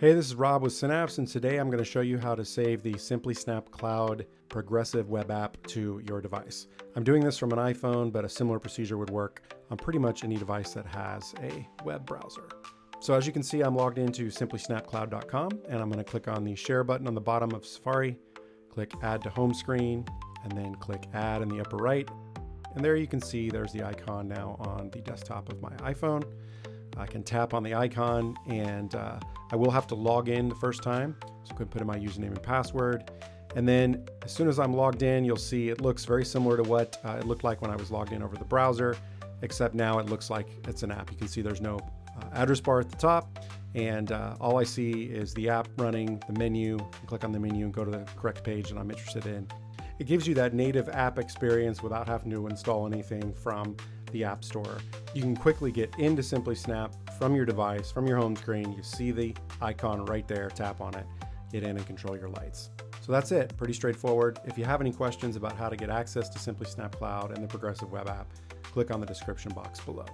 Hey, this is Rob with Synapse, and today I'm going to show you how to save the SimplySnap Cloud Progressive Web App to your device. I'm doing this from an iPhone, but a similar procedure would work on pretty much any device that has a web browser. So as you can see, I'm logged into simplysnapcloud.com, and I'm going to click on the share button on the bottom of Safari, click add to home screen, and then click add in the upper right. And there you can see there's the icon now on the desktop of my iPhone. I can tap on the icon, and I will have to log in the first time. So I'm going to put in my username and password. And then as soon as I'm logged in, you'll see it looks very similar to what it looked like when I was logged in over the browser, except now it looks like it's an app. You can see there's no address bar at the top, and all I see is the app running, the menu. I click on the menu and go to the correct page that I'm interested in. It gives you that native app experience without having to install anything from the App Store. You can quickly get into SimplySnap from your device, from your home screen. You see the icon right there, tap on it, get in and control your lights. So that's it, pretty straightforward. If you have any questions about how to get access to SimplySnap Cloud and the Progressive Web App, click on the description box below.